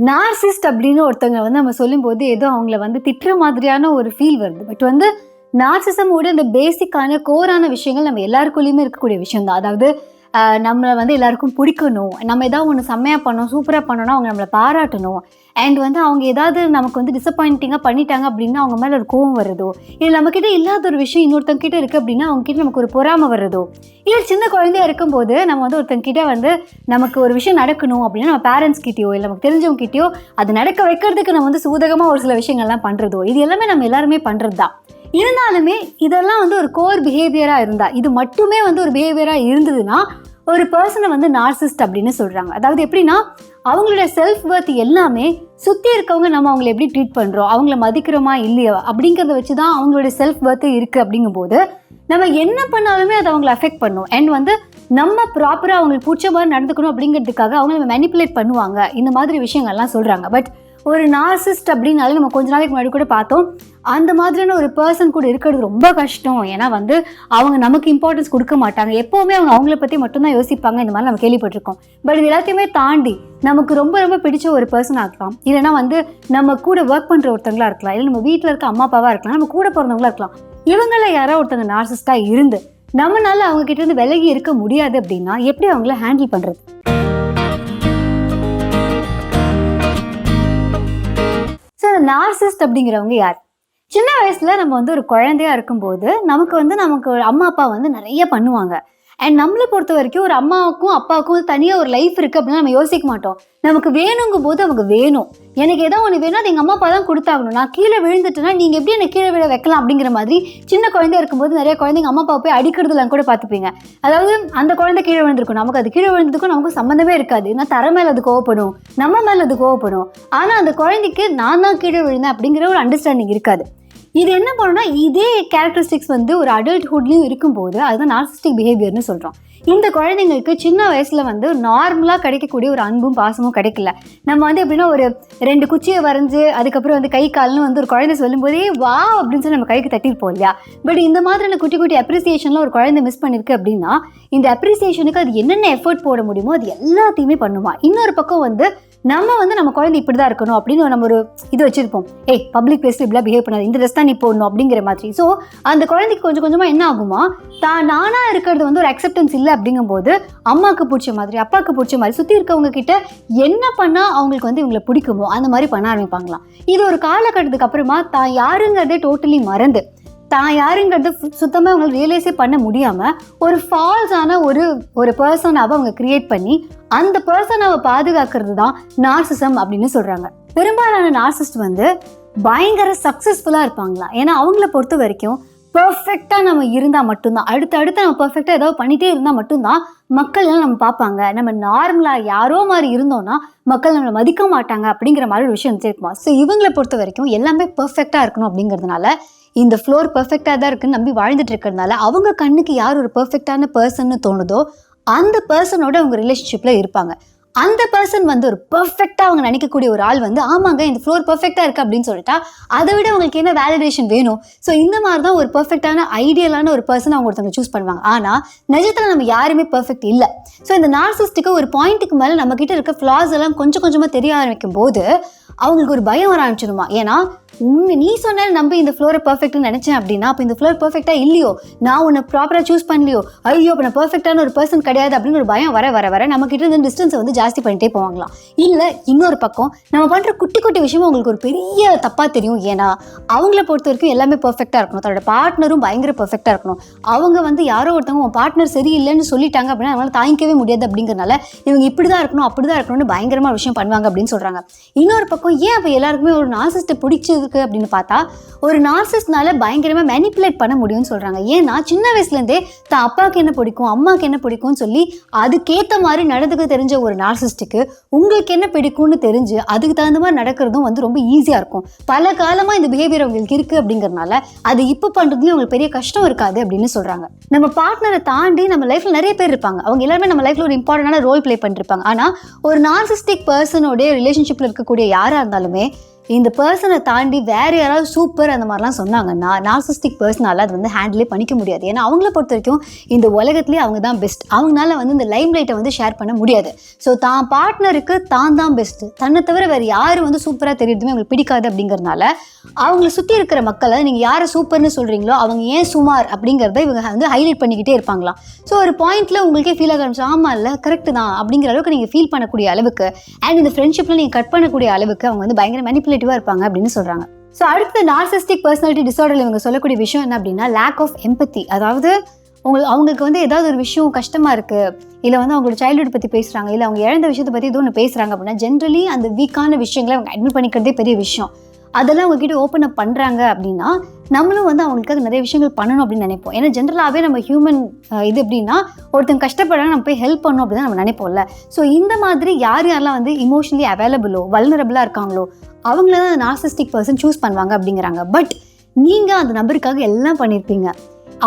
Narcissist அப்படின்னு ஒருத்தவங்க வந்து நம்ம சொல்லும்போது ஏதோ அவங்கள வந்து திட்டுற மாதிரியான ஒரு ஃபீல் வருது. பட் வந்து நார்சிசமோட இந்த பேசிக்கான கோரான விஷயங்கள் நம்ம எல்லாருக்குள்ளேயுமே இருக்கக்கூடிய விஷயம் தான். அதாவது நம்மளை வந்து எல்லாருக்கும் பிடிக்கணும், நம்ம ஏதாவது ஒன்று செம்மையாக பண்ணோம், சூப்பராக பண்ணோன்னா அவங்க நம்மளை பாராட்டணும். அண்ட் வந்து அவங்க ஏதாவது நமக்கு வந்து டிசப்பாயிண்டிங்காக பண்ணிட்டாங்க அப்படின்னா அவங்க மேலே ஒரு கோவம் வருதோ, இல்லை நம்மக்கிட்ட இல்லாத ஒரு விஷயம் இன்னொருத்தங்க கிட்ட இருக்குது அப்படின்னா அவங்க கிட்ட நமக்கு ஒரு பொறாமை வருதோ, இல்லை சின்ன குழந்தையா இருக்கும்போது நம்ம வந்து ஒருத்தங்க கிட்ட வந்து நமக்கு ஒரு விஷயம் நடக்கணும் அப்படின்னா நம்ம பேரண்ட்ஸ் கிட்டேயோ இல்லை நமக்கு தெரிஞ்சவங்க கிட்டேயோ அது நடக்க வைக்கிறதுக்கு நம்ம வந்து சூதகமாக ஒரு சில விஷயங்கள்லாம் பண்ணுறதோ, இது எல்லாமே நம்ம எல்லாருமே பண்ணுறது தான். இருந்தாலுமே இதெல்லாம் வந்து ஒரு கோர் பிஹேவியராக இருந்தால், இது மட்டுமே வந்து ஒரு பிஹேவியராக இருந்ததுன்னா ஒரு பர்சனை வந்து நார்சிஸ்ட் அப்படின்னு சொல்கிறாங்க. அதாவது எப்படின்னா அவங்களோட செல்ஃப் ஒர்த் எல்லாமே சுற்றி இருக்கவங்க நம்ம அவங்களை எப்படி ட்ரீட் பண்ணுறோம், அவங்கள மதிக்கிறோமா இல்லையா அப்படிங்கிறத வச்சு தான் அவங்களோட செல்ஃப் ஒர்த்து இருக்குது. அப்படிங்கும்போது நம்ம என்ன பண்ணாலுமே அது அவங்களை அஃபெக்ட் பண்ணும். அண்ட் வந்து நம்ம ப்ராப்பராக அவங்களுக்கு பிடிச்ச மாதிரி நடந்துக்கணும் அப்படிங்கிறதுக்காக அவங்க நம்ம மேனிப்புலேட் பண்ணுவாங்க. இந்த மாதிரி விஷயங்கள்லாம் சொல்கிறாங்க. பட் ஒரு நார்சிஸ்ட் அப்படின்னாலே நம்ம கொஞ்ச நாளைக்கு முன்னாடி கூட பார்த்தோம், அந்த மாதிரியான ஒரு பர்சன் கூட இருக்கிறது ரொம்ப கஷ்டம். ஏன்னா வந்து அவங்க நமக்கு இம்பார்ட்டன்ஸ் கொடுக்க மாட்டாங்க, எப்போவுமே அவங்க அவங்கள பற்றி மட்டும்தான் யோசிப்பாங்க. இந்த மாதிரி நம்ம கேள்விப்பட்டிருக்கோம். பட் இது எல்லாத்தையுமே தாண்டி நமக்கு ரொம்ப ரொம்ப பிடிச்ச ஒரு பர்சனாக இருக்கலாம், இல்லைனா வந்து நம்ம கூட ஒர்க் பண்ணுற ஒருத்தங்களா இருக்கலாம், இல்லை நம்ம வீட்டில் இருக்க அம்மா அப்பாவாக இருக்கலாம், நம்ம கூட பிறந்தவங்களா இருக்கலாம். இவங்கள யாரோ ஒருத்தங்க நார்சிஸ்டாக இருந்து நம்மளால அவங்க கிட்ட இருந்து விலகி இருக்க முடியாது அப்படின்னா எப்படி அவங்கள ஹேண்டில் பண்ணுறது? ஸோ நார்சிஸ்ட் அப்படிங்கிறவங்க யார்? சின்ன வயசுல நம்ம வந்து ஒரு குழந்தையா இருக்கும்போது நமக்கு அம்மா அப்பா வந்து நிறைய பண்ணுவாங்க. அண்ட் நம்மளை பொறுத்த வரைக்கும் ஒரு அம்மாவுக்கும் அப்பாவுக்கும் தனியாக ஒரு லைஃப் இருக்குது அப்படின்னா நம்ம யோசிக்க மாட்டோம். நமக்கு வேணுங்கும் போது அவங்க வேணும். எனக்கு ஏதோ ஒன்று வேணும், அது எங்கள் அம்மா அப்பா தான் கொடுத்தாகணும். நான் கீழே விழுந்துட்டேன்னா நீங்கள் எப்படி என்னை கீழே விழ வைக்கலாம் அப்படிங்கிற மாதிரி சின்ன குழந்தையா இருக்கும்போது நிறைய குழந்தைங்க அம்மா அப்பா போய் அடிக்கிறதுலாம் கூட பார்த்துப்பீங்க. அதாவது அந்த குழந்தை கீழே விழுந்திருக்கும், நமக்கு அது கீழே விழுந்ததுக்கும் நமக்கு சம்மந்தமே இருக்காது. ஏன்னா தர மேலே அது கோவப்படும், நம்ம மேலே அது கோவப்படும். ஆனால் அந்த குழந்தைக்கு நான் தான் கீழே விழுந்தேன் அப்படிங்கிற ஒரு அண்டர்ஸ்டாண்டிங் இருக்காது. இது என்ன பண்ணணும்னா இதே கேரக்டரிஸ்டிக்ஸ் வந்து ஒரு அடல்ட்ஹுட்லேயும் இருக்கும்போது அதுதான் நார்சிஸ்டிக் பிஹேவியர்னு சொல்கிறோம். இந்த குழந்தைங்களுக்கு சின்ன வயசில் வந்து நார்மலாக கிடைக்கக்கூடிய ஒரு அன்பும் பாசமும் கிடைக்கல. நம்ம வந்து எப்படின்னா ஒரு 2 குச்சியை வரைஞ்சி அதுக்கப்புறம் வந்து கை கால்னு வந்து ஒரு குழந்தை சொல்லும்போதே வா அப்படின்னு சொல்லி நம்ம கைக்கு தட்டிருப்போம் இல்லையா? பட் இந்த மாதிரியான குட்டி குட்டி அப்ரிசியேஷனில் ஒரு குழந்தை மிஸ் பண்ணியிருக்கு அப்படின்னா இந்த அப்ரிசியேஷனுக்கு அது என்னென்ன எஃபர்ட் போட முடியுமோ அது எல்லாத்தையுமே பண்ணுமா. இன்னொரு பக்கம் வந்து நம்ம குழந்தை இப்படி தான் இருக்கணும் அப்படின்னு நம்ம ஒரு இது வச்சிருப்போம். பப்ளிக் பிளேஸ்ல இப்படிலாம் பிஹேவ் பண்ணாது, இந்த ட்ரெஸ் தான் நீ போடணும் அப்படிங்கிற மாதிரி. ஸோ அந்த குழந்தைக்கு கொஞ்சம் கொஞ்சமாக என்ன ஆகுமா, நானா இருக்கிறது வந்து ஒரு அக்செப்டன்ஸ் இல்லை. அப்படிங்கும்போது அம்மாவுக்கு பிடிச்ச மாதிரி அப்பாவுக்கு பிடிச்ச மாதிரி சுற்றி இருக்கவங்க கிட்ட என்ன பண்ணால் அவங்களுக்கு வந்து இவங்களை பிடிக்குமோ அந்த மாதிரி பண்ண ஆரம்பிப்பாங்களாம். இது ஒரு காலகட்டத்துக்கு அப்புறமா தான் யாருங்கிறதே டோட்டலி மறந்து தான் யாருங்கிறது சுத்தமாக அவங்களை ரியலைஸே பண்ண முடியாமல் ஒரு ஃபால்ஸான ஒரு பர்சனாவை அவங்க கிரியேட் பண்ணி அந்த பர்சனாவை பாதுகாக்கிறது தான் நார்சிசம் அப்படின்னு சொல்கிறாங்க. பெரும்பாலான நார்சிஸ்ட் வந்து பயங்கர சக்ஸஸ்ஃபுல்லாக இருப்பாங்களா. ஏன்னா அவங்கள பொறுத்த வரைக்கும் பர்ஃபெக்டாக நம்ம இருந்தால் மட்டும்தான், அடுத்து நம்ம பர்ஃபெக்டாக ஏதாவது பண்ணிகிட்டே இருந்தால் மட்டும்தான் மக்கள் எல்லாம் நம்ம பார்ப்பாங்க. நம்ம நார்மலாக யாரோ மாதிரி இருந்தோம்னா மக்கள் நம்மளை மதிக்க மாட்டாங்க அப்படிங்கிற மாதிரி ஒரு விஷயம் வச்சுருக்குமா. ஸோ இவங்களை பொறுத்த வரைக்கும் எல்லாமே பர்ஃபெக்டாக இருக்கணும் அப்படிங்கிறதுனால இந்த ஃப்ளோர் பர்ஃபெக்டாக தான் இருக்குன்னு நம்பி வாழ்ந்துட்டு இருக்கிறதுனால அவங்க கண்ணுக்கு யார் ஒரு பர்ஃபெக்டான பர்சன்னு தோணுதோ அந்த பர்சனோட அவங்க ரிலேஷன்ஷிப்பில் இருப்பாங்க. அந்த பர்சன் வந்து ஒரு பர்ஃபெக்டாக அவங்க நினைக்கக்கூடிய ஒரு ஆள் வந்து ஆமாங்க இந்த ஃப்ளோர் பர்ஃபெக்டாக இருக்குது அப்படின்னு சொல்லிட்டா அதை விட அவங்களுக்கு என்ன வேலிடேஷன் வேணும். ஸோ இந்த மாதிரி தான் ஒரு பர்ஃபெக்டான ஐடியலான ஒரு பர்சன் அவங்க ஒருத்தவங்க சூஸ் பண்ணுவாங்க. ஆனால் நிஜத்தில் நம்ம யாருமே பர்ஃபெக்ட் இல்லை. ஸோ இந்த நார்சிஸ்டிக்கு ஒரு பாயிண்ட்டுக்கு மேலே நம்மக்கிட்ட இருக்க ஃப்ளாஸ் எல்லாம் கொஞ்சம் கொஞ்சமாக தெரிய ஆரம்பிக்கும் போது அவங்களுக்கு ஒரு பயம் வர ஆரம்பிச்சிடுமா. ஏன்னா நீ சொன்ன நம்பி இந்த ஃப்ளோரை பர்ஃபெக்ட்னு நினச்சேன் அப்படின்னா அப்போ இந்த ஃப்ளோர் பர்ஃபெக்டாக இல்லையோ, நான் உன்னை ப்ராப்பராக சூஸ் பண்ணலையோ, ஐயோ இப்போ நான் பர்ஃபெக்டான ஒரு பர்சன் கிடையாது அப்படின்னு ஒரு பயம் வர வர வர நம்மக்கிட்ட இருந்து டிஸ்டன்ஸை வந்து ஜாஸ்தி பண்ணிட்டே போவாங்களாம். இல்லை இன்னொரு பக்கம் நம்ம பண்ணுற குட்டி குட்டி விஷயமும் அவங்களுக்கு ஒரு பெரிய தப்பாக தெரியும். ஏன்னா அவங்கள பொறுத்த வரைக்கும் எல்லாமே பர்ஃபெக்டாக இருக்கணும், தன்னோட பார்ட்னரும் பயங்கர பர்ஃபெக்டாக இருக்கணும். அவங்க வந்து யாரோ ஒருத்தவங்க உன் பார்ட்னர் சரியில்லைன்னு சொல்லிட்டாங்க அப்படின்னா அவங்களால தாங்கிக்கவே முடியாது. அப்படிங்கிறனால இவங்க இப்படி தான் இருக்கணும் அப்படி தான் இருக்கணும்னு பயங்கரமாக விஷயம் பண்ணுவாங்க அப்படின்னு சொல்கிறாங்க. இன்னொரு பக்கம் ஏன் அப்போ எல்லாருக்குமே ஒரு நார்சிஸ்ட்டை பிடிச்சிருக்கு அப்படின்னு பார்த்தா ஒரு நார்சிஸ்ட்னால பயங்கரமாக மேனிப்புலேட் பண்ண முடியும்னு சொல்கிறாங்க. ஏன்னா சின்ன வயசுலேருந்தே தான் அப்பாவுக்கு என்ன பிடிக்கும் அம்மாவுக்கு என்ன பிடிக்கும்னு சொல்லி அதுக்கேற்ற மாதிரி நடந்துக்க தெரிஞ்ச ஒரு நார்சிஸ்ட்டுக்கு உங்களுக்கு என்ன பிடிக்கும்னு தெரிஞ்சு அதுக்கு தகுந்த மாதிரி நடக்கிறதும் வந்து ரொம்ப ஈஸியாக இருக்கும். பல காலமாக இந்த பிஹேவியர் அவங்களுக்கு இருக்குது அப்படிங்கிறதுனால அது இப்போ பண்ணுறதுலேயும் அவங்களுக்கு பெரிய கஷ்டம் இருக்காது அப்படின்னு சொல்கிறாங்க. நம்ம பார்ட்னரை தாண்டி நம்ம லைஃப்பில் நிறைய பேர் இருப்பாங்க, அவங்க எல்லாருமே நம்ம லைஃப்பில் ஒரு இம்பார்ட்டண்டான ரோல் ப்ளே பண்ணிருப்பாங்க. ஆனால் ஒரு நார்சிஸ்டிக் பர்சனோடைய ரிலேஷன்ஷிப்பில் இருக்கக்கூடிய யாராக இருந்தாலுமே இந்த பர்சனை தாண்டி வேறு யாராவது சூப்பர் அந்த மாதிரிலாம் சொன்னாங்கன்னா நார்சிஸ்டிக் பர்சனால் அது வந்து ஹேண்டிலே பண்ணிக்க முடியாது. ஏன்னா அவங்கள பொறுத்த வரைக்கும் இந்த உலகத்துலேயே அவங்க தான் பெஸ்ட். அவங்களால வந்து இந்த லைம் லைட்டை வந்து ஷேர் பண்ண முடியாது. ஸோ தான் பார்ட்னருக்கு தான் பெஸ்ட்டு, தன்னை தவிர வேறு யார் வந்து சூப்பராக தெரியுதுமே அவங்களுக்கு பிடிக்காது. அப்படிங்கிறதுனால அவங்கள சுற்றி இருக்கிற மக்களை நீங்கள் யாரை சூப்பர்னு சொல்கிறீங்களோ அவங்க ஏன் சுமார் அப்படிங்கிறத இவங்க வந்து ஹைலைட் பண்ணிக்கிட்டே இருப்பாங்களாம். ஸோ ஒரு பாயிண்ட்டில் உங்களுக்கே ஃபீல் ஆக ஆரம்பிச்சு, ஆமாம் இல்லை கரெக்டு தான் அப்படிங்கிற அளவுக்கு நீங்கள் ஃபீல் பண்ணக்கூடிய அளவுக்கு அண்ட் இந்த ஃப்ரெண்ட்ஷிப்பில் நீங்கள் கட் பண்ணக்கூடிய அளவுக்கு அவங்க வந்து பயங்கர மேனிப்புலேட்டிவாக இருப்பாங்க அப்படின்னு சொல்கிறாங்க. ஸோ அடுத்த நார்சிஸ்டிக் பர்சனாலிட்டி டிஸார்டரில் இவங்க சொல்லக்கூடிய விஷயம் என்ன அப்படின்னா லேக் ஆஃப் எம்பத்தி. அதாவது அவங்களுக்கு வந்து ஏதாவது ஒரு விஷயம் கஷ்டமாக இருக்குது, இல்லை வந்து அவங்களோட சைல்டுஹுட் பற்றி பேசுகிறாங்க, இல்லை அவங்க இழந்த விஷயத்தை பற்றி ஏதோ ஒன்று பேசுகிறாங்க அப்படின்னா ஜென்ரலி அந்த வீக்கான விஷயங்களை அவங்க அட்மிட் பண்ணிக்கிறதே பெரிய விஷயம். அதெல்லாம் அவங்ககிட்ட ஓப்பன் அப் பண்ணுறாங்க அப்படின்னா நம்மளும் வந்து அவங்களுக்கு அது நிறைய விஷயங்கள் பண்ணணும் அப்படின்னு நினைப்போம். ஏன்னா ஜென்ரலாகவே நம்ம ஹியூமன் இது எப்படின்னா ஒருத்தங்க கஷ்டப்படுறாங்க நம்ம போய் ஹெல்ப் பண்ணணும் அப்படின்னு நம்ம நினைப்போம்ல. ஸோ இந்த மாதிரி யாரெல்லாம் வந்து இமோஷனலி அவைலபிளோ வல்னரபிளாக இருக்காங்களோ அவங்கள தான் அந்த நார்சிஸ்டிக் பர்சன் சூஸ் பண்ணுவாங்க அப்படிங்கிறாங்க. பட் நீங்கள் அந்த நபருக்காக எல்லாம் பண்ணியிருப்பீங்க,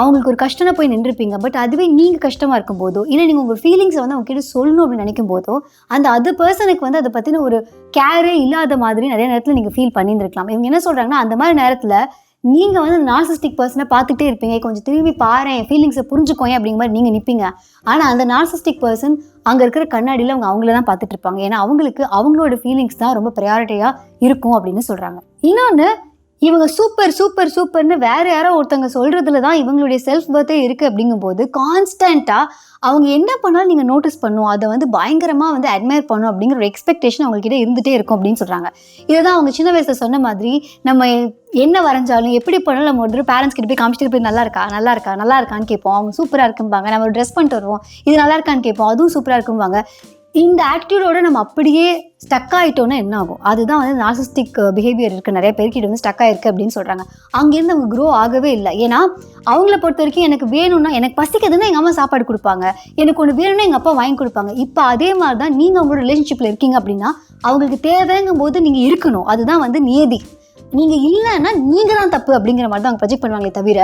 அவங்களுக்கு ஒரு கஷ்டம்னா போய் நின்றுப்பீங்க. பட் அதுவே நீங்கள் கஷ்டமாக இருக்கும் போதோ இல்லை நீங்கள் உங்கள் ஃபீலிங்ஸை வந்து அவங்க கிட்ட சொல்லணும் அப்படின்னு நினைக்கும் போதோ அந்த அது பர்சனுக்கு வந்து அதை பற்றின ஒரு கேரே இல்லாத மாதிரி நிறைய நேரத்தில் நீங்கள் ஃபீல் பண்ணியிருந்துருக்கலாம். இவங்க என்ன சொல்கிறாங்கன்னா அந்த மாதிரி நேரத்தில் நீங்கள் வந்து நார்சிஸ்டிக் பர்சனை பார்த்துட்டே இருப்பீங்க, கொஞ்சம் திரும்பி பாரு என் ஃபீலிங்ஸை புரிஞ்சுக்கோங்க அப்படிங்கிற மாதிரி நீங்கள் நிற்பீங்க. ஆனால் அந்த நார்சிஸ்டிக் பர்சன் அங்கே இருக்கிற கண்ணாடியில் அவங்கள தான் பார்த்துட்டு இருப்பாங்க. ஏன்னா அவங்களுக்கு அவங்களோட ஃபீலிங்ஸ் தான் ரொம்ப ப்ரையாரிட்டியாக இருக்கும் அப்படின்னு சொல்கிறாங்க. இன்னொன்று, இவங்க சூப்பர் சூப்பர் சூப்பர்னு வேறு யாரோ ஒருத்தவங்க சொல்கிறதுல தான் இவங்களுடைய செல்ஃப் பர்த்தே இருக்குது. அப்படிங்கும்போது கான்ஸ்டண்ட்டாக அவங்க என்ன பண்ணாலும் நீங்கள் நோட்டீஸ் பண்ணும், அதை வந்து பயங்கரமாக வந்து அட்மையர் பண்ணும் அப்படிங்கிற ஒரு எக்ஸ்பெக்டேஷன் அவங்ககிட்ட இருந்துகிட்டே இருக்கும் அப்படின்னு சொல்கிறாங்க. இதை தான் அவங்க சின்ன வயசில் சொன்ன மாதிரி நம்ம என்ன வரைஞ்சாலும் எப்படி பண்ணாலும் நம்ம ஒரு பேரண்ட்ஸ் கிட்ட போய் காமிச்சிட்டு போய் நல்லா இருக்கா நல்லா இருக்கா நல்லா இருக்கான்னு கேட்போம். அவங்க சூப்பராக இருக்கும்பாங்க. நம்ம ஒரு ட்ரெஸ் பண்ணிட்டு வருவோம், இது நல்லா இருக்கான்னு கேட்போம், அதுவும் சூப்பராக இருக்கும்பாங்க. இந்த ஆட்டிடியூடோட நம்ம அப்படியே ஸ்டக் ஆகிட்டோன்னா என்ன ஆகும்? அதுதான் வந்து நார்சிஸ்டிக் பிஹேவியர் இருக்குது நிறைய பேர்கிட்ட வந்து ஸ்டக் ஆகிருக்கு அப்படின்னு சொல்கிறாங்க. அங்கேருந்து அவங்க க்ரோ ஆகவே இல்லை. ஏன்னா அவங்கள பொறுத்த வரைக்கும் எனக்கு வேணும்னா, எனக்கு பசிக்குதுன்னா எங்கள் அம்மா சாப்பாடு கொடுப்பாங்க, எனக்கு ஒன்று வேணும்னா எங்கள் அப்பா வாங்கி கொடுப்பாங்க. இப்போ அதே மாதிரி தான் நீங்கள் அவங்களோட ரிலேஷன்ஷிப்பில் இருக்கீங்க அப்படின்னா அவங்களுக்கு தேவைங்கும் போது நீங்கள் இருக்கணும். அதுதான் வந்து நியதி. நீங்கள் இல்லைன்னா நீங்கள் தான் தப்பு அப்படிங்கிற மாதிரி தான் அவங்க ப்ரொஜெக்ட் பண்ணுவாங்களே தவிர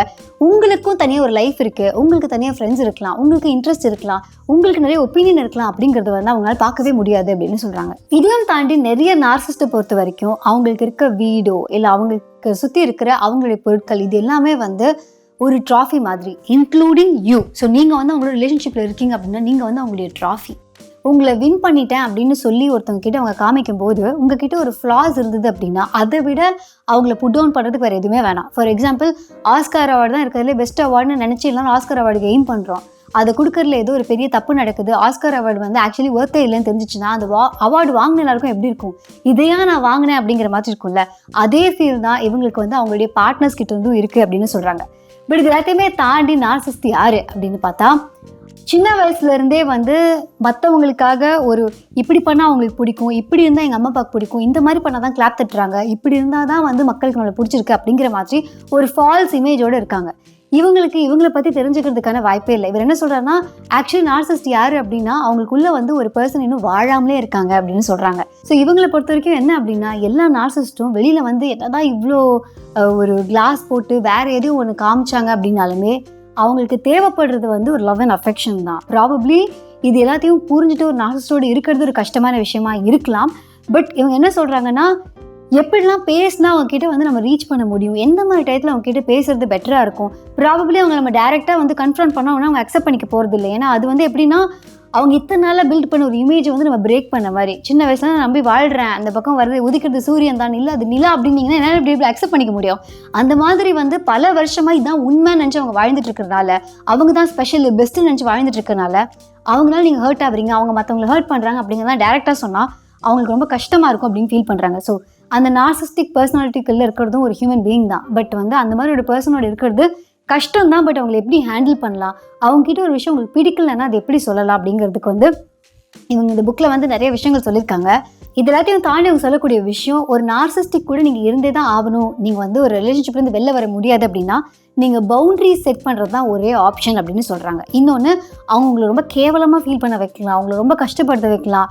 உங்களுக்கும் தனியாக ஒரு லைஃப் இருக்குது, உங்களுக்கு தனியாக ஃப்ரெண்ட்ஸ் இருக்கலாம், உங்களுக்கு இன்ட்ரெஸ்ட் இருக்கலாம், உங்களுக்கு நிறைய ஒப்பீனியன் இருக்கலாம் அப்படிங்கிறத வந்து அவங்களால பார்க்கவே முடியாது அப்படின்னு சொல்கிறாங்க. இதையும் தாண்டி நிறைய நார்சிஸ்ட்டை பொறுத்த வரைக்கும் அவங்களுக்கு இருக்க வீடோ இல்லை அவங்களுக்கு சுற்றி இருக்கிற அவங்களுடைய பொருட்கள் இது எல்லாமே வந்து ஒரு ட்ராஃபி மாதிரி, இன்க்ளூடிங் யூ. ஸோ நீங்கள் வந்து அவங்களோட ரிலேஷன்ஷிப்பில் இருக்கீங்க அப்படின்னா நீங்கள் வந்து அவங்களுடைய ட்ராஃபி. உங்களை வின் பண்ணிட்டேன் அப்படின்னு சொல்லி ஒருத்தவங்க கிட்ட அவங்க காமிக்கும் போது உங்ககிட்ட ஒரு ஃப்ளாஸ் இருந்தது அப்படின்னா அதை விட அவங்கள புட் டவுன் பண்ணுறதுக்கு வேறு எதுவுமே வேணாம். ஃபார் எக்ஸாம்பிள் ஆஸ்கார் அவார்டு தான் இருக்கிறதுலே பெஸ்ட் அவார்டுன்னு நினச்சி இல்லைனா ஆஸ்கார் அவார்டுக்கு எய்ம் பண்ணுறோம். அதை கொடுக்கறதுல ஏதோ ஒரு பெரிய தப்பு நடக்குது, ஆஸ்கார் அவார்டு வந்து ஆக்சுவலி ஒர்த்தே இல்லைன்னு தெரிஞ்சிச்சுன்னா அந்த அவார்டு வாங்கின எல்லாருக்கும் எப்படி இருக்கும்? இதையா நான் வாங்கினேன் அப்படிங்கிற மாதிரி இருக்கும்ல. அதே ஃபீல் தான் இவங்களுக்கு வந்து அவங்களுடைய பார்ட்னர்ஸ் கிட்ட இருந்தும் இருக்குது அப்படின்னு சொல்கிறாங்க. பட் இது எல்லாத்தையுமே தாண்டி நார்சிஸ்ட் யார் அப்படின்னு பார்த்தா சின்ன வயசுலேருந்தே வந்து மற்றவங்களுக்காக ஒரு இப்படி பண்ணால் அவங்களுக்கு பிடிக்கும், இப்படி இருந்தால் எங்கள் அம்மா அப்பாவுக்கு பிடிக்கும், இந்த மாதிரி பண்ணால் தான் கிளாப் தட்டுறாங்க, இப்படி இருந்தால் தான் வந்து மக்களுக்கு நம்மளை பிடிச்சிருக்கு அப்படிங்கிற மாதிரி ஒரு ஃபால்ஸ் இமேஜோடு இருக்காங்க. இவங்களை பற்றி தெரிஞ்சுக்கிறதுக்கான வாய்ப்பே இல்லை. இவர் என்ன சொல்கிறாருன்னா ஆக்சுவலி நார்சிஸ்ட் யார் அப்படின்னா அவங்களுக்குள்ளே வந்து ஒரு பர்சன் இன்னும் வாழாமலே இருக்காங்க அப்படின்னு சொல்கிறாங்க. ஸோ இவங்களை பொறுத்த வரைக்கும் என்ன அப்படின்னா எல்லா நார்சிஸ்ட்டும் வெளியில் வந்து என்னதான் இவ்வளோ ஒரு கிளாஸ் போட்டு வேறு எதையும் ஒன்று காமிச்சாங்க அப்படின்னாலுமே அவங்களுக்கு தேவைப்படுறது வந்து ஒரு லவ் அண்ட் அஃபெக்ஷன் தான். ப்ராபப்ளி இது எல்லாத்தையும் புரிஞ்சுட்டு ஒரு நார்சிஸ்டோடு இருக்கிறது ஒரு கஷ்டமான விஷயமா இருக்கலாம். பட் இவங்க என்ன சொல்கிறாங்கன்னா எப்படிலாம் பேசினா அவங்ககிட்ட வந்து நம்ம ரீச் பண்ண முடியும், எந்த மாதிரி டயத்தில் அவங்ககிட்ட பேசுறது பெட்டராக இருக்கும். ப்ராபப்ளி அவங்க நம்ம டேரெக்டாக வந்து கன்ஃபரண்ட் பண்ணோம்னா அவங்க அக்செப்ட் பண்ணிக்க போகிறது இல்லை. ஏன்னா அது வந்து எப்படின்னா அவங்க இத்தனை நாளாக பில்ட் பண்ண ஒரு இமேஜை வந்து நம்ம பிரேக் பண்ண மாதிரி. சின்ன வயசுல நான் நம்பி வாழ்கிறேன், அந்த பக்கம் வருது உதிக்கிறது சூரியன் தான், இல்லை அது நிலா அப்படின்னீங்கன்னா என்னால் எப்படி அக்செப்ட் பண்ணிக்க முடியும்? அந்த மாதிரி வந்து பல வருஷமாக இதான் உண்மை நினச்சி அவங்க வாழ்ந்துட்டு இருக்கிறதுனால, அவங்க தான் ஸ்பெஷல் பெஸ்ட்டுன்னு நினச்சி வாழ்ந்துட்டு இருக்கிறனால அவங்களால நீங்கள் ஹர்ட் ஆகுறீங்க, அவங்க மற்றவங்களை ஹர்ட் பண்ணுறாங்க அப்படிங்கிறதான் டேரெக்டாக சொன்னால் அவங்களுக்கு ரொம்ப கஷ்டமாக இருக்கும் அப்படின்னு ஃபீல் பண்ணுறாங்க. ஸோ அந்த நார்சிஸ்டிக் பர்சனாலிட்டிக்குள்ளே இருக்கிறதும் ஒரு ஹியூமன் பீயிங் தான். பட் வந்து அந்த மாதிரி ஒரு பர்சனோட இருக்கிறது கஷ்டம் தான். பட் அவங்களை எப்படி ஹேண்டில் பண்ணலாம், அவங்ககிட்ட ஒரு விஷயம் உங்களுக்கு பிடிக்கலன்னா அது எப்படி சொல்லலாம் அப்படிங்கிறதுக்கு வந்து இவங்க இந்த புக்கில் வந்து நிறைய விஷயங்கள் சொல்லியிருக்காங்க. இது எல்லாத்தையும் தாண்டி அவங்க சொல்லக்கூடிய விஷயம், ஒரு நார்சிஸ்டிக் கூட நீங்கள் இருந்தே தான் ஆகணும், நீங்கள் வந்து ஒரு ரிலேஷன்ஷிப்லேருந்து வெளில வர முடியாது அப்படின்னா நீங்கள் பவுண்ட்ரிஸ் செட் பண்ணுறது தான் ஒரே ஆப்ஷன் அப்படின்னு சொல்கிறாங்க. இன்னொன்று, அவங்க உங்களை ரொம்ப கேவலமாக ஃபீல் பண்ண வைக்கலாம், அவங்கள ரொம்ப கஷ்டப்படுத்த வைக்கலாம்,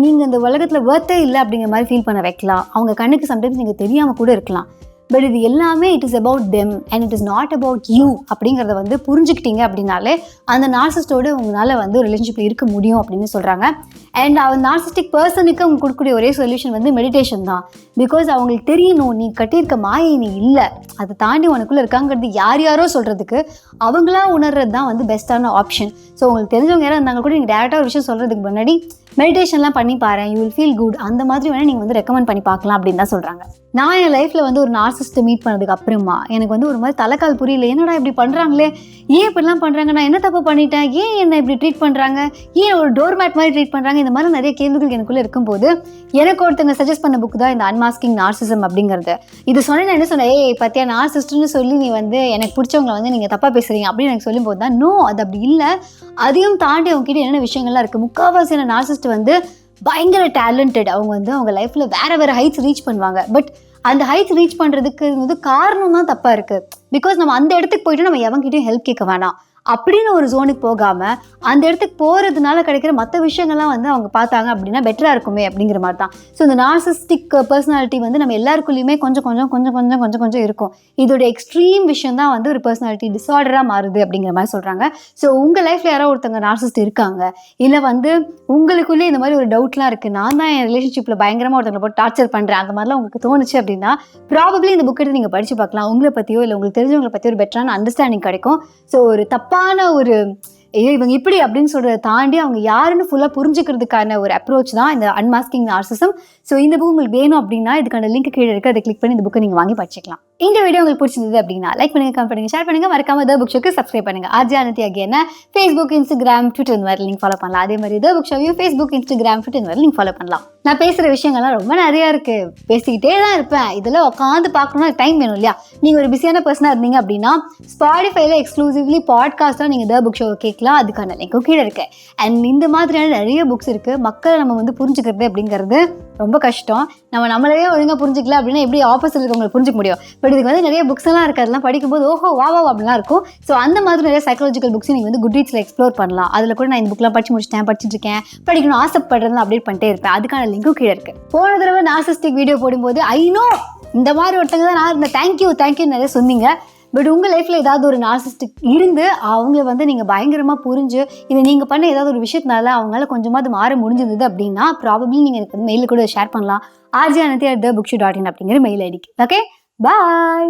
நீங்கள் இந்த உலகத்தில் ஒர்த்தே இல்லை அப்படிங்கிற மாதிரி ஃபீல் பண்ண வைக்கலாம், அவங்க கண்ணுக்கு சம்டைம்ஸ் நீங்கள் தெரியாமல் கூட இருக்கலாம். பட் இது எல்லாமே it is about them and it is not about you அப்படிங்கிறத வந்து புரிஞ்சுக்கிட்டீங்க அப்படின்னாலே அந்த நார்சிஸ்டோடு உங்களால் வந்து ரிலேஷன்ஷிப்பில் இருக்க முடியும் அப்படின்னு சொல்கிறாங்க. அண்ட் அவன் நார்சிஸ்டிக் பர்சனுக்கு அவங்க கொடுக்கக்கூடிய ஒரே சொல்யூஷன் வந்து மெடிடேஷன் தான். பிகாஸ் அவங்களுக்கு தெரியணும் நீ கட்டியிருக்க மாயை நீ இல்லை, அதை தாண்டி உனக்குள்ளே இருக்காங்கிறது யாரோ சொல்கிறதுக்கு அவங்களா உணர்றது தான் வந்து பெஸ்ட்டான ஆப்ஷன். ஸோ உங்களுக்கு தெரிஞ்சவங்க யாராவது இருந்தாங்க கூட நீங்கள் டேரெக்டாக ஒரு விஷயம் சொல்கிறதுக்கு முன்னாடி மெடிடேஷன்லாம் பண்ணி பாரு, யூ வில் ஃபீல் குட், அந்த மாதிரி வேணால் நீங்கள் வந்து ரெக்கமெண்ட் பண்ணி பார்க்கலாம் அப்படின்னு தான் சொல்கிறாங்க. நான் என் லைஃப்பில் வந்து ஒரு நார்சிஸ்ட்டை மீட் பண்ணதுக்கு அப்புறமா எனக்கு வந்து ஒரு மாதிரி தலைக்கால் புரியல, என்னடா இப்படி பண்ணுறாங்களே, ஏன் இப்படிலாம் பண்ணுறாங்க, நான் என்ன தப்பு பண்ணிட்டேன், ஏன் என்னை இப்படி ட்ரீட் பண்ணுறாங்க, ஏன் ஒரு டோர் மேட் மாதிரி ட்ரீட் பண்ணுறாங்க, இந்த மாதிரி நிறைய கேள்விகள் எனக்குள்ளே இருக்கும்போது எனக்கு ஒருத்தங்க சஜஸ்ட் பண்ண புக் தான் இந்த அன்மாஸ்கிங் நார்சிசம் அப்படிங்கிறது. இது சொன்னேன், நான் என்ன சொன்னேன், ஏய் பத்தியா நார்சிஸ்ட்னு சொல்லி நீ வந்து எனக்கு பிடிச்சவங்களை வந்து நீங்கள் தப்பாக பேசுகிறீங்க அப்படின்னு எனக்கு சொல்லும்போது தான் நோ, அது அப்படி இல்லை, அதையும் தாண்டி அவங்ககிட்ட என்னென்ன விஷயங்கள்லாம் இருக்குது. முக்கால்வாசியான நார்சிஸ்ட் வந்து பயங்கர டேலண்டட், அவங்க வந்து அவங்க லைஃப்பில் வேறு ஹைட்ஸ் ரீச் பண்ணுவாங்க. பட் அந்த ஹைட்ஸ் ரீச் பண்ணுறதுக்கு வந்து காரணம் தான் தப்பாக இருக்குது. பிகாஸ் நம்ம அந்த இடத்துக்கு போய்ட்டு நம்ம எவங்கிட்டையும் ஹெல்ப் கேட்க வேணாம் அப்படின்னு ஒரு ஜோனுக்கு போகாமல் அந்த இடத்துக்கு போகிறதுனால கிடைக்கிற மற்ற விஷயங்கள்லாம் வந்து அவங்க பார்த்தாங்க அப்படின்னா பெட்டராக இருக்குமே அப்படிங்கிற மாதிரி தான். ஸோ இந்த நார்சிஸ்டிக் பர்சனாலிட்டி வந்து நம்ம எல்லாருக்குள்ளேயுமே கொஞ்சம் இருக்கும். இதோட எக்ஸ்ட்ரீம் விஷயம் தான் வந்து ஒரு பர்சனாலிட்டி டிஸார்டராக மாறுது அப்படிங்கிற மாதிரி சொல்கிறாங்க. ஸோ உங்கள் லைஃப்பில் யாரோ ஒருத்தங்க நார்சிஸ்ட் இருக்காங்க, இல்லை வந்து உங்களுக்குள்ளே இந்த மாதிரி ஒரு டவுட்லாம் இருக்குது, நான் தான் என் ரிலேஷன்ஷிப்பில் பயங்கரமாக ஒருத்தங்களை போட்டு டார்ச்சர் பண்ணுறேன், அந்த மாதிரிலாம் உங்களுக்கு தோணுச்சு அப்படின்னா ப்ராபப்ளி இந்த புக் எடுத்து நீங்கள் படித்து பார்க்கலாம். உங்களை பற்றியோ இல்லை உங்களுக்கு தெரிஞ்சவங்களை பற்றியோ ஒரு பெட்டரான அண்டர்ஸ்டாண்டிங் கிடைக்கும். ஸோ ஒரு தப்பான ஒரு இவங்க இப்படி அப்படின்னு சொல்கிறத தாண்டி அவங்க யாருன்னு ஃபுல்லாக புரிஞ்சுக்கிறதுக்கான ஒரு அப்ரோச் தான் இந்த அன்மாஸ்கிங் நார்சிசம். ஸோ இந்த புக் உங்களுக்கு வேணும் அப்படின்னா இதுக்கான லிங்க் கீழே இருக்குது, அதை கிளிக் பண்ணி இந்த புக்கை நீங்கள் வாங்கி படிச்சிக்கலாம். இந்த வீடியோ உங்களுக்கு பிடிச்சிருந்தது அப்படின்னா லைக் பண்ணுங்கள், கமெண்ட் பண்ணுங்கள், ஷேர் பண்ணுங்கள், மறக்காம த புக் ஷோக்கு சப்ஸ்கிரைப் பண்ணுங்கள். ஆர்ஜே அனந்தி ஆகியன ஃபேஸ்புக், இன்ஸ்டாகிராம், ட்விட்டர் இந்த மாதிரி லிங்க் ஃபாலோ பண்ணலாம். அதே மாதிரி த புக் ஷோவையும் ஃபேஸ்புக், இன்ஸ்டாகிராம், ட்விட்டர் இந்த மாதிரி லிங்க் ஃபாலோ பண்ணலாம். நான் பேசுகிற விஷயங்கள்லாம் ரொம்ப நிறையா இருக்குது, பேசிக்கிட்டே தான் இருப்பேன். இதெல்லாம் உட்காந்து பார்க்கணும்னா டைம் வேணும் இல்லையா? நீங்கள் ஒரு பிஸியான பர்சனாக இருந்தீங்க அப்படின்னா ஸ்பாட்டிஃபைல எக்ஸ்க்ளூசிவ்லி பாட்காஸ்ட்டாக நீங்கள் த புக் ஷோவை கேட்கலாம். அதுக்கான லிங்க்கும் கீழே இருக்கு. அண்ட் இந்த மாதிரியான நிறைய புக்ஸ் இருக்குது. மக்களை நம்ம வந்து புரிஞ்சுக்கிறது அப்படிங்கிறது ரொம்ப கஷ்டம். நம்மளவே ஒழுங்காக புரிஞ்சிக்கல அப்படின்னா எப்படி ஆப்போசிட் இருக்கவங்களை புரிஞ்சிக்க முடியும்? பட் இதுக்கு வந்து நிறைய புக்ஸ் எல்லாம் இருக்குது, அதெல்லாம் படிக்கும்போது ஓஹோ வா அப்படிலாம் இருக்கும். ஸோ அந்த மாதிரி நிறைய சைக்காலஜிக்கல் புக்ஸ் நீங்கள் வந்து குட்ரீட்ஸில் எக்ஸ்ப்ளோர் பண்ணலாம். அதில் கூட நான் இந்த புக்லாம் படிச்சுட்டு இருக்கேன், படிக்கணும் ஆசைப்படுறதுலாம் அப்டேட் பண்ணிட்டே இருப்பேன். அதுக்கான லிங்க்கும் கீழே இருக்குது. போன தடவை நார்சிஸ்டிக் வீடியோ போடும்போது ஐநோ இந்த மாதிரி ஒருத்தங்க தான் நான் இருந்தேன், தேங்க்யூ நிறைய சொன்னீங்க. பட் உங்கள் லைஃப்பில் ஏதாவது ஒரு நார்சிஸ்டிக் இருந்து அவங்கள வந்து நீங்கள் பயங்கரமாக புரிஞ்சு இதை நீங்கள் பண்ண ஏதாவது ஒரு விஷயத்தினால அவங்களால கொஞ்சமாவது மாற முடிஞ்சிருந்தது அப்படின்னா ப்ராபப்ளி நீங்கள் எனக்கு வந்து மெயிலில் கூட ஷேர் பண்ணலாம். rjananthi@thebookshow.in அப்படிங்கிற மெயில் ஐடிக்கு. ஓகே, பாய்.